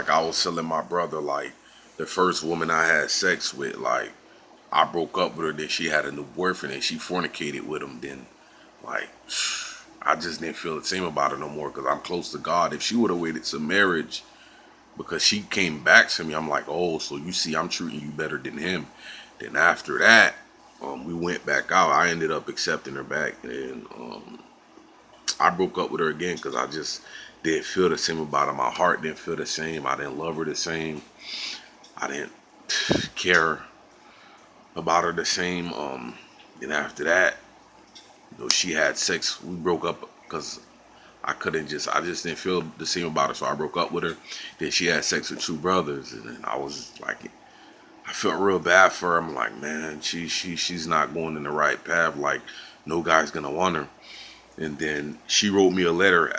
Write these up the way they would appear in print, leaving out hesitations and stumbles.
like I was telling my brother, like the first woman I had sex with, like I broke up with her, then she had a new boyfriend and she fornicated with him. Then like I just didn't feel the same about her no more because I'm close to God. If she would have waited to marriage because she came back to me, I'm like, oh, so you see, I'm treating you better than him. Then after that, we went back out. I ended up accepting her back, and I broke up with her again because I just didn't feel the same about her. My heart didn't feel the same. I didn't love her the same. I didn't care about her the same. And after that, she had sex. We broke up because I just didn't feel the same about her. So I broke up with her. Then she had sex with two brothers, and then I was like, I felt real bad for her. I'm like, man, she's not going in the right path. Like, no guy's gonna want her. And then she wrote me a letter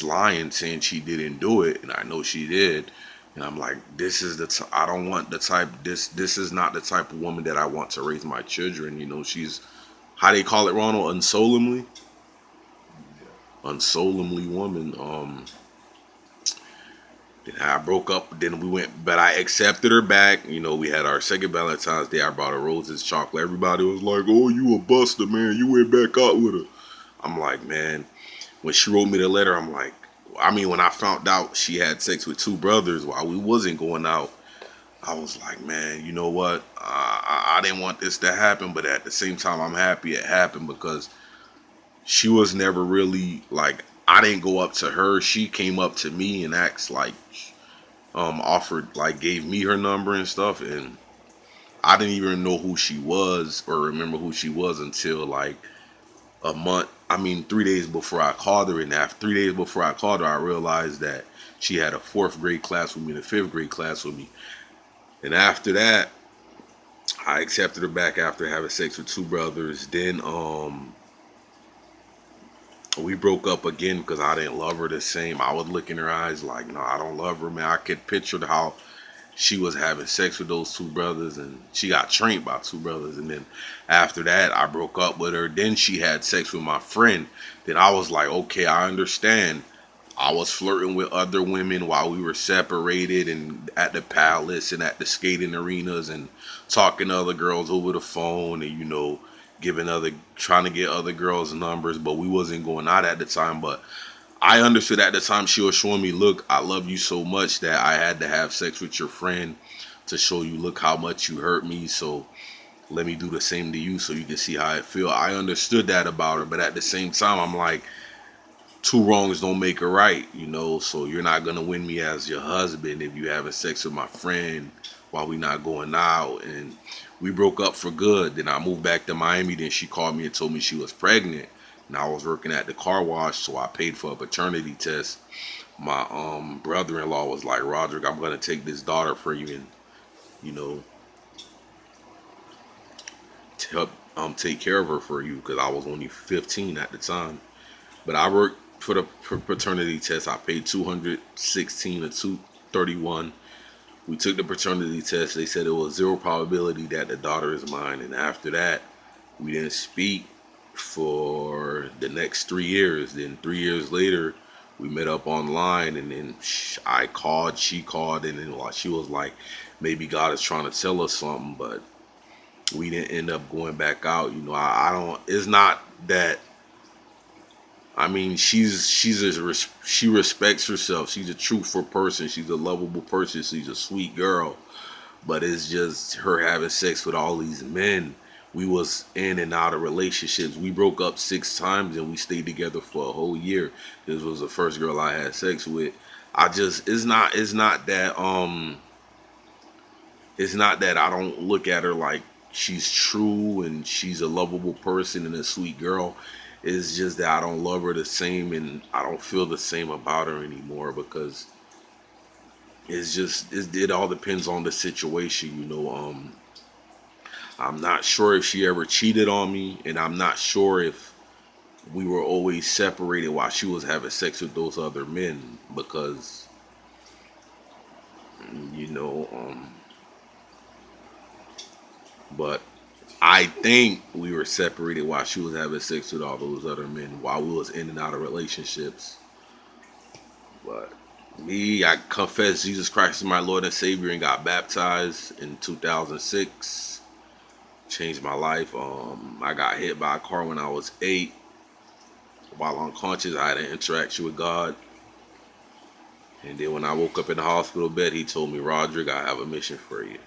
lying, saying she didn't do it, and I know she did. And I'm like, this is I don't want the type. This is not the type of woman that I want to raise my children. She's how they call it, Ronald, unsolemnly woman. Then I broke up. Then we went, but I accepted her back. We had our second Valentine's Day. I brought her roses, chocolate. Everybody was like, "Oh, you a buster, man. You went back out with her." I'm like, man. When she wrote me the letter, I'm like, when I found out she had sex with two brothers while we wasn't going out, I was like, man, you know what? I didn't want this to happen, but at the same time, I'm happy it happened because she was never really like. I didn't go up to her. She came up to me and asked like, offered like gave me her number and stuff, and I didn't even know who she was or remember who she was until like a month. 3 days before I called her, and after 3 days before I called her, I realized that she had a fourth grade class with me and a fifth grade class with me. And after that, I accepted her back after having sex with two brothers. Then we broke up again because I didn't love her the same. I would look in her eyes like, no, I don't love her, man. I could picture how she was having sex with those two brothers, and she got trained by two brothers. And then after that, I broke up with her. Then she had sex with my friend. Then I was like, okay, I understand. I was flirting with other women while we were separated and at the palace and at the skating arenas and talking to other girls over the phone and trying to get other girls numbers, but we wasn't going out at the time. But I understood at the time she was showing me, look, I love you so much that I had to have sex with your friend to show you, look how much you hurt me. So let me do the same to you so you can see how I feel. I understood that about her, but at the same time, I'm like, two wrongs don't make a right. So you're not gonna win me as your husband if you having sex with my friend while we not going out. And we broke up for good. Then I moved back to Miami. Then she called me and told me she was pregnant. And I was working at the car wash, so I paid for a paternity test. My brother-in-law was like, Roderick, I'm gonna take this daughter for you and you know to help take care of her for you because I was only 15 at the time. But I worked for the paternity test. I paid 216 or 231. We took the paternity test. They said it was zero probability that the daughter is mine. And after that, we didn't speak for the next 3 years. Then 3 years later, we met up online, and then I called, she called, and then she was like, maybe God is trying to tell us something, but we didn't end up going back out. I don't. It's not that. She respects herself. She's a truthful person. She's a lovable person. She's a sweet girl. But it's just her having sex with all these men. We was in and out of relationships. We broke up 6 times and we stayed together for a whole year. This was the first girl I had sex with. It's not that I don't look at her like she's true and she's a lovable person and a sweet girl. It's just that I don't love her the same and I don't feel the same about her anymore because it all depends on the situation. I'm not sure if she ever cheated on me, and I'm not sure if we were always separated while she was having sex with those other men because you know but I think we were separated while she was having sex with all those other men while we was in and out of relationships. But Me, I confessed Jesus Christ as my Lord and Savior and got baptized in 2006. Changed my life. I got hit by a car when I was 8. While unconscious, I had an interaction with God. And then when I woke up in the hospital bed, he told me, Roderick, I have a mission for you.